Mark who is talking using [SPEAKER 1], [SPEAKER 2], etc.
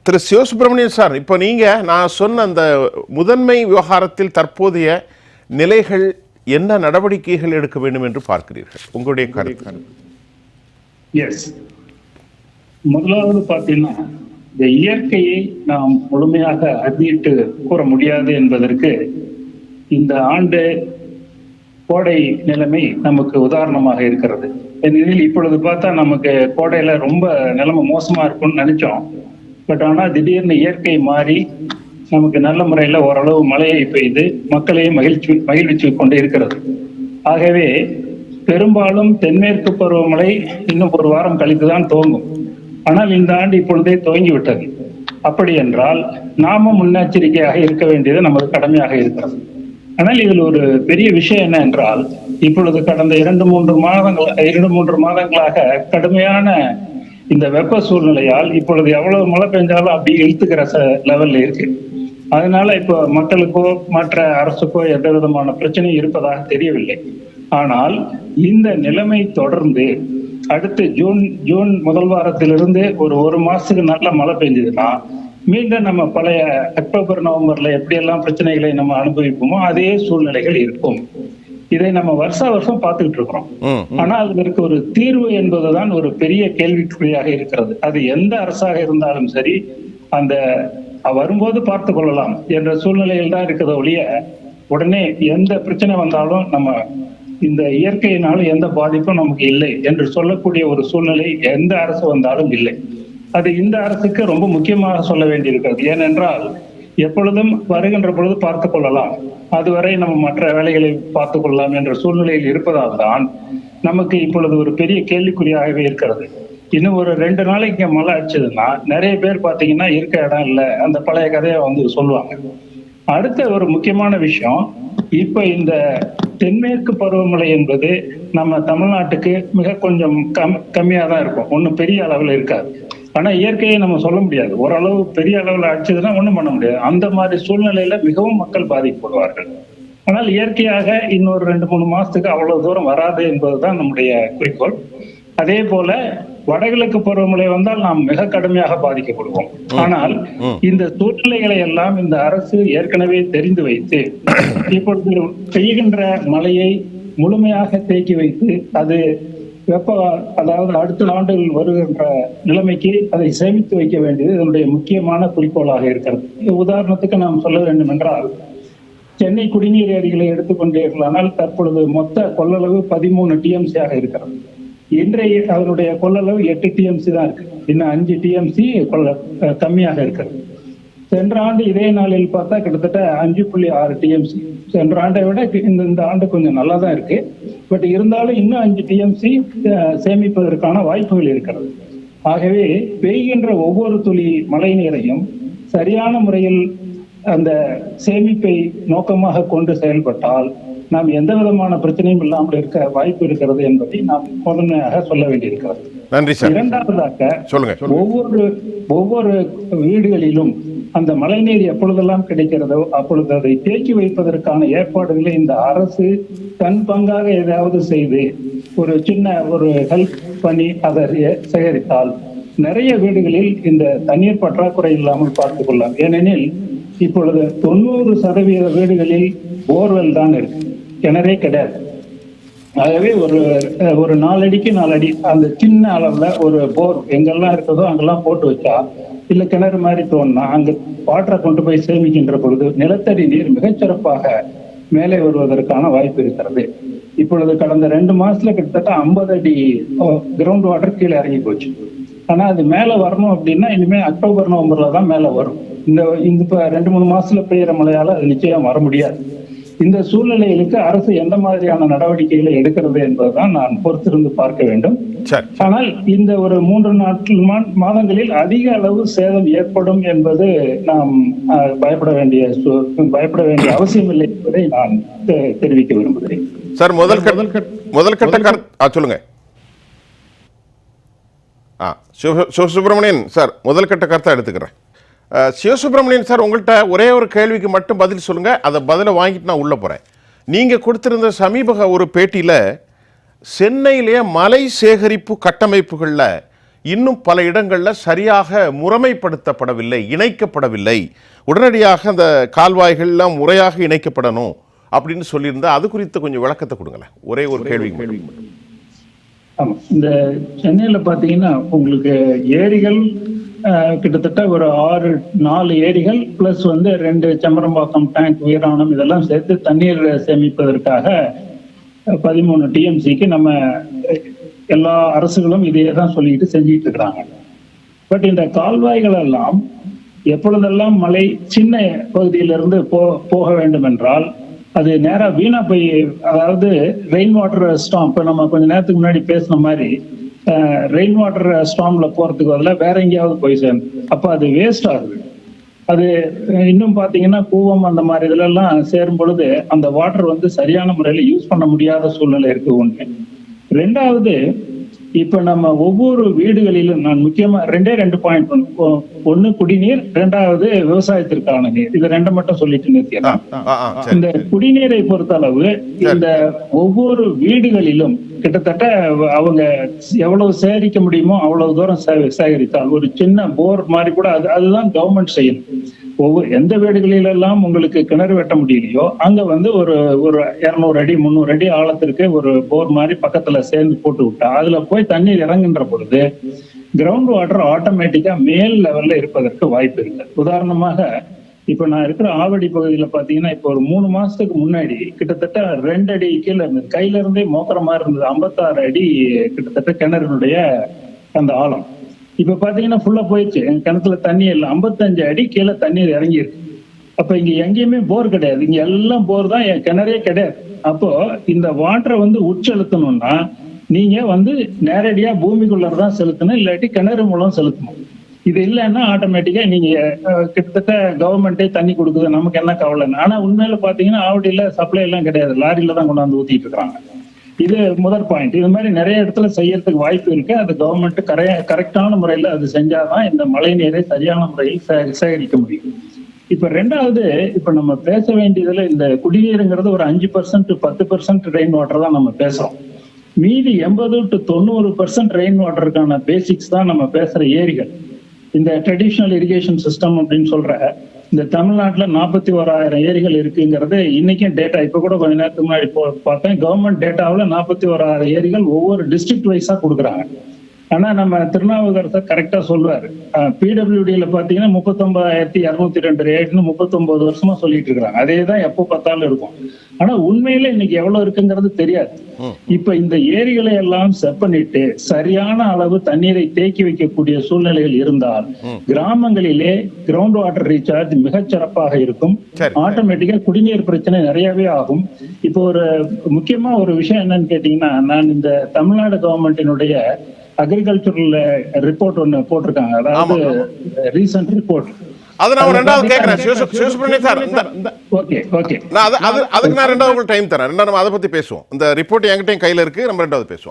[SPEAKER 1] திரு Sivasubramanian sir, இப்போ நான் சொன்ன அந்த முதன்மை விவகாரத்தில் தற்போதைய நிலைகள் என்ன நடவடிக்கைகள் எடுக்க வேண்டும் என்று பார்க்கிறீர்கள்? உங்களுடைய கருத்து.
[SPEAKER 2] எஸ், முதலாவது பார்த்தீங்கன்னா, இந்த இயற்கையை நாம் முழுமையாக அறுதிட்டு கூற முடியாது என்பதற்கு இந்த ஆண்டு கோடை நிலைமை நமக்கு உதாரணமாக இருக்கிறது. ஏனெனில் இப்பொழுது பார்த்தா நமக்கு கோடையில ரொம்ப நிலைமை மோசமா இருக்கும்னு நினைச்சோம். பட் ஆனா திடீர்னு இயற்கை மாறி நமக்கு நல்ல முறையில ஓரளவு மழையை பெய்து மக்களையும் மகிழ்ச்சி கொண்டு இருக்கிறது. ஆகவே பெரும்பாலும் தென்மேற்கு பருவமழை இன்னும் ஒரு வாரம் கழித்துதான் துவங்கும். ஆனால் இந்த ஆண்டு இப்பொழுதே துவங்கி விட்டது. அப்படி என்றால் நாமும் முன்னெச்சரிக்கையாக இருக்க வேண்டியது நமது கடமையாக இருக்கிறது. ஆனால் இதில் ஒரு பெரிய விஷயம் என்ன என்றால், இப்பொழுது கடந்த 2-3 மாதங்களாக கடுமையான இந்த வெப்ப சூழ்நிலையால் இப்பொழுது எவ்வளவு மழை பெஞ்சாலும் அப்படி இழுத்துக்கிற லெவல்ல இருக்கு. அதனால இப்போ மக்களுக்கோ மற்ற அரசுக்கோ எந்த விதமான பிரச்சனையும் இருப்பதாக தெரியவில்லை. ஆனால் இந்த நிலைமை தொடர்ந்து அடுத்து ஜூன் முதல் வாரத்திலிருந்து ஒரு மாசத்துக்கு நல்ல மழை பெஞ்சதுன்னா மீண்டும் நம்ம பழைய அக்டோபர் நவம்பர்ல எப்படியெல்லாம் பிரச்சனைகளை நம்ம அனுபவிப்போமோ அதே சூழ்நிலைகள் இருக்கும். இதை நம்ம வருஷம் பார்த்துக்கிட்டு இருக்கிறோம். ஆனா அதுல இருக்க ஒரு தீர்வு என்பதுதான் ஒரு பெரிய கேள்விக்குறியாக இருக்கிறது. அது எந்த அரசாக இருந்தாலும் சரி, அந்த வரும்போது பார்த்து கொள்ளலாம் என்ற சூழ்நிலையில் தான் இருக்கிறத ஒழிய, உடனே எந்த பிரச்சனை வந்தாலும் நம்ம இந்த இயற்கையினாலும் எந்த பாதிப்பும் நமக்கு இல்லை என்று சொல்லக்கூடிய ஒரு சூழ்நிலை எந்த அரசு வந்தாலும் இல்லை. அது இந்த அரசுக்கு ரொம்ப முக்கியமாக சொல்ல வேண்டியிருக்கிறது. ஏனென்றால் எப்பொழுதும் வருகின்ற பொழுது பார்த்து கொள்ளலாம், அதுவரை நம்ம மற்ற வேலைகளை பார்த்து கொள்ளலாம் என்ற சூழ்நிலையில் இருப்பதால் தான் நமக்கு இப்பொழுது ஒரு பெரிய கேள்விக்குறியாகவே இருக்கிறது. இன்னும் ஒரு 2 நாளைக்கு மழை அடிச்சதுன்னா நிறைய பேர் பார்த்தீங்கன்னா இருக்க இடம் இல்லை, அந்த பழைய கதையை சொல்லுவாங்க. அடுத்த ஒரு முக்கியமான விஷயம், இப்ப இந்த தென்மேற்கு பருவமழை என்பது நம்ம தமிழ்நாட்டுக்கு மிக கொஞ்சம் கம்மியா தான் இருக்கும், ஒன்றும் பெரிய அளவில் இருக்காது. ஆனா இயற்கையை நம்ம சொல்ல முடியாது, ஓரளவு பெரிய அளவில் அடிச்சதுன்னா ஒண்ணும் பண்ண முடியாது. அந்த மாதிரி சூழ்நிலையில மிகவும் மக்கள் பாதிக்கப்படுவார்கள். ஆனால் இயற்கையாக இன்னொரு 2-3 மாசத்துக்கு அவ்வளவு தூரம் வராது என்பதுதான் நம்முடைய குறிக்கோள். அதே போல வடகிழக்கு பருவமழை வந்தால் நாம் மிக கடுமையாக பாதிக்கப்படுவோம். ஆனால் இந்த சூழ்நிலைகளை எல்லாம் இந்த அரசு ஏற்கனவே தெரிந்து வைத்து இப்பொழுது பெய்கின்ற மழையை முழுமையாக தேக்கி வைத்து அது அதாவது அடுத்த ஆண்டுகள் வருகின்ற நிலைமைக்கு அதை சேமித்து வைக்க வேண்டியது இதனுடைய முக்கியமான குறிக்கோளாக இருக்கிறது. உதாரணத்துக்கு நாம் சொல்ல வேண்டும் என்றால், சென்னை குடிநீர் ஏரிகளை எடுத்துக்கொண்டீர்களானால் தற்பொழுது மொத்த கொள்ளளவு 13 TMC ஆக இருக்கிறது. இன்றைய அதனுடைய கொள்ளளவு 8 TMC தான் இருக்கு. இன்னும் 5 TMC கம்மியாக இருக்கிறது. சென்ற ஆண்டு இதே நாளில் பார்த்தா கிட்டத்தட்ட 5.6 TMC. சென்ற ஆண்டை விட இந்த ஆண்டு கொஞ்சம் நல்லா தான் இருக்கு. பட் இருந்தாலும் இன்னும் 5 TMC சேமிப்பதற்கான வாய்ப்புகள் இருக்கிறது. ஆகவே பெய்கின்ற ஒவ்வொரு துளி மழை நீரையும் சரியான முறையில் அந்த சேமிப்பை நோக்கமாக கொண்டு செயல்பட்டால் நாம் எந்த விதமான பிரச்சனையும் இல்லாமல் இருக்க வாய்ப்பு இருக்கிறது என்பதை நாம் முதன்மையாக சொல்ல வேண்டியிருக்கிறது.
[SPEAKER 1] நன்றி சார்.
[SPEAKER 2] இரண்டாவதாக ஒவ்வொரு வீடுகளிலும் அந்த மழைநீர் எப்பொழுதெல்லாம் கிடைக்கிறதோ அப்பொழுது அதை தேக்கி வைப்பதற்கான ஏற்பாடுகளை இந்த அரசு தன் பங்காக ஏதாவது செய்து ஒரு ஹெல்ப் பண்ணி அதை சேகரித்தால் நிறைய வீடுகளில் இந்த தண்ணீர் பற்றாக்குறை இல்லாமல் பார்த்துக் கொள்ளலாம். ஏனெனில் இப்பொழுது 90% வீடுகளில் போர்வெல் தான் இருக்கு, கிணறே கிடையாது. ஆகவே ஒரு 4 அடிக்கு 4 அடி அந்த சின்ன அளவுல ஒரு போர் எங்கெல்லாம் இருக்குதோ அங்கெல்லாம் போட்டு வச்சா, இல்ல கிணறு மாதிரி தோணுனா அங்க வாட்டரை கொண்டு போய் சேமிக்கின்ற பொழுது நிலத்தடி நீர் மிகச்சிறப்பாக மேலே வருவதற்கான வாய்ப்பு இருக்கிறது. இப்பொழுது கடந்த 2 மாசத்துல கிட்டத்தட்ட 50 அடி கிரவுண்ட் வாட்டர் கீழே இறங்கி போச்சு. ஆனா அது மேல வரணும் அப்படின்னா இனிமே அக்டோபர் நவம்பர்ல தான் மேல வரும். இந்த 2-3 மாசத்துல பெய்யற மழையால அது நிச்சயம் வர முடியாது. இந்த சூழ்நிலைகளுக்கு அரசு எந்த மாதிரியான நடவடிக்கைகளை எடுக்கிறது என்பதுதான் நான் பொறுத்திருந்து பார்க்க வேண்டும். ஆனால் இந்த ஒரு 3 மாதங்களில் அதிக அளவு சேதம் ஏற்படும் என்பது நாம் பயப்பட வேண்டிய அவசியம் இல்லை என்பதை நான் தெரிவிக்க விரும்புகிறேன்.
[SPEAKER 1] சார், முதல் கட்ட சொல்லுங்க. சிவசுப்பிரமணியன் சார், முதல் கட்ட கருத்தை எடுத்துக்கிறேன். சிவசுப்பிரமணியன் சார், உங்கள்கிட்ட ஒரே ஒரு கேள்விக்கு மட்டும் பதில் சொல்லுங்க, அதை பதிலை வாங்கிட்டு நான் உள்ள போறேன். நீங்க கொடுத்திருந்த சமீப ஒரு பேட்டியில சென்னையிலேயே மலை சேகரிப்பு கட்டமைப்புகளில் இன்னும் பல இடங்களில் சரியாக முறைமைப்படுத்தப்படவில்லை, இணைக்கப்படவில்லை. உடனடியாக அந்த கால்வாய்கள்லாம் முறையாக இணைக்கப்படணும் அப்படின்னு சொல்லியிருந்தா அது குறித்து கொஞ்சம் விளக்கத்தை கொடுங்களேன். ஒரே ஒரு கேள்வி.
[SPEAKER 2] ஆமா, இந்த சென்னையில பாத்தீங்கன்னா உங்களுக்கு ஏரிகள் கிட்டத்தட்ட ஒரு 4 ஏரிகள் பிளஸ் 2 செம்பரம்பாக்கம் டேங்க், வீராணம் இதெல்லாம் சேர்த்து தண்ணீர் சேமிப்பதற்காக 13 டிஎம்சிக்கு நம்ம எல்லா அரசுகளும் இதே தான் சொல்லிட்டு செஞ்சிட்டு இருக்கிறாங்க. பட் இந்த கால்வாய்கள் எல்லாம் எப்பொழுதெல்லாம் மழை சின்ன பகுதியிலிருந்து போக வேண்டும் என்றால் அது நேரா வீணா போய், அதாவது ரெயின் வாட்டர் ஸ்டாம், இப்ப நம்ம கொஞ்ச நேரத்துக்கு முன்னாடி பேசின மாதிரி ரெயின் வாட்டர் ஸ்டாம்ல போறதுக்கு பதிலாக வேற எங்கேயாவது போய் சேரும். அப்ப அது வேஸ்ட் ஆகுது. அது இன்னும் பாத்தீங்கன்னா கூவம் அந்த மாதிரி இதுல எல்லாம் சேரும் பொழுது அந்த வாட்டர் சரியான முறையில யூஸ் பண்ண முடியாத சூழ்நிலை இருக்கு. ஒண்ணு. ரெண்டாவது, இப்ப நம்ம ஒவ்வொரு வீடுகளிலும் நான் முக்கியமா 2 பாயிண்ட், ஒண்ணு குடிநீர், ரெண்டாவது விவசாயத்திற்கான நீர். இது 2 மட்டும் சொல்லிட்டு நிறுத்திடலாம். இந்த குடிநீரை பொறுத்த அளவு இந்த ஒவ்வொரு வீடுகளிலும் கிட்டத்தட்ட அவங்க எவ்வளவு சேகரிக்க முடியுமோ அவ்வளவு தூரம் சேகரித்தால் ஒரு சின்ன போர் மாதிரி கூட அதுதான் கவர்மெண்ட் செய்யணும். எந்த வீடுகளிலெல்லாம் உங்களுக்கு கிணறு வெட்ட முடியலையோ அங்க ஒரு 200 அடி 300 அடி ஆழத்திற்கு ஒரு போர் மாதிரி பக்கத்துல சேர்ந்து போட்டு விட்டா அதுல போய் தண்ணீர் இறங்குன்ற பொழுது கிரவுண்ட் வாட்டர் ஆட்டோமேட்டிக்கா மேல் லெவல்ல இருப்பதற்கு வாய்ப்பு இருக்கு. உதாரணமாக இப்ப நான் இருக்கிற ஆவடி பகுதியில பாத்தீங்கன்னா இப்ப ஒரு 3 மாசத்துக்கு முன்னாடி கிட்டத்தட்ட 2 அடி கீழே இருந்தது, கையில இருந்தே மோக்கிற மாதிரி இருந்தது. 56 அடி கிட்டத்தட்ட கிணறுடைய அந்த ஆழம். இப்ப பாத்தீங்கன்னா ஃபுல்லா போயிடுச்சு, கிணத்துல தண்ணி இல்லை. 55 அடி கீழே தண்ணீர் இறங்கி இருக்கு. அப்ப இங்க எங்கேயுமே போர் கிடையாது, இங்க எல்லாம் போர் தான், கிணறே கிடையாது. அப்போ இந்த வாட்டரை உட்செலுத்தணும்னா நீங்க நேரடியா பூமிக்குள்ளதான் செலுத்தணும், இல்லாட்டி கிணறு மூலம் செலுத்தணும். இது இல்லைன்னா ஆட்டோமேட்டிக்கா நீங்க கிட்டத்தட்ட கவர்மெண்டே தண்ணி கொடுக்குது, நமக்கு என்ன கவலை. ஆனா உண்மையில பாத்தீங்கன்னா ஆவடியில சப்ளை எல்லாம் கிடையாது, லாரியில தான் கொண்டாந்து ஊத்திட்டு இருக்காங்க. இது முதல் பாயிண்ட். இது மாதிரி நிறைய இடத்துல செய்யறதுக்கு வாய்ப்பு இருக்கு. அது கவர்மெண்ட் கரெக்டான முறையில அது செஞ்சாதான் இந்த மழை நீரை சரியான முறையில் சேகரிக்க முடியும். இப்ப ரெண்டாவது, இப்ப நம்ம பேச வேண்டியதுல இந்த குடிநீருங்கிறது ஒரு 5% 10% ரெயின் வாட்டர் தான் நம்ம பேசுறோம். மீதி 80 to 90% ரெயின் வாட்டருக்கான பேசிக்ஸ் தான் நம்ம பேசுற ஏரிகள். இந்த ட்ரெடிஷனல் இரிகேஷன் சிஸ்டம் அப்படின்னு சொல்ற இந்த தமிழ்நாட்டுல 41,000 ஏரிகள் இருக்குங்கிறது இன்னைக்கும் டேட்டா. இப்ப கூட கொஞ்ச நேரத்துக்கு முன்னாடி பார்த்தேன், கவர்மெண்ட் டேட்டாவில் 41,000 ஏரிகள் ஒவ்வொரு டிஸ்ட்ரிக்ட் வைஸா கொடுக்குறாங்க. ஆனா நம்ம திருநாவுக்கரசர் கரெக்டா சொல்லுவாரு, பிடபிள்யூடியில பாத்தீங்கன்னா 39,202 ஏரின்னு 39 வருஷமா சொல்லிட்டு இருக்காங்க. அதேதான் எப்போ பார்த்தாலும் இருக்கும். ஆனா உண்மையில இன்னைக்கு எவ்வளவு இருக்குங்கிறது தெரியாது. இப்ப இந்த ஏரிகளை எல்லாம் செட் பண்ணிட்டு சரியான அளவு தண்ணீரை தேக்கி வைக்கக்கூடிய சூழ்நிலைகள் இருந்தால் கிராமங்களிலே கிரவுண்ட் வாட்டர் ரீசார்ஜ் மிகச்சிறப்பாக இருக்கும். ஆட்டோமேட்டிக்கா குடிநீர் பிரச்சனை நிறையவே ஆகும். இப்போ ஒரு முக்கியமா ஒரு விஷயம் என்னன்னு கேட்டீங்கன்னா, நான் இந்த தமிழ்நாடு கவர்மெண்டினுடைய அக்ரிகல்ச்சரல் ரிப்போர்ட் ஒன்னு போட்டிருக்காங்க, அதாவது ரீசன்ட் ரிப்போர்ட்.
[SPEAKER 1] அது நான் ரெண்டாவது கேட்கிறேன் சிவசுப்ரமணியன் சார்.
[SPEAKER 2] ஓகே ஓகே,
[SPEAKER 1] அதுக்கு நான் ரெண்டாவது டைம் தரேன். ரெண்டாவது நம்ம அதை பத்தி பேசுவோம். இந்த ரிப்போர்ட் என்கிட்டயும் கையில இருக்கு, நம்ம ரெண்டாவது பேசுவோம்.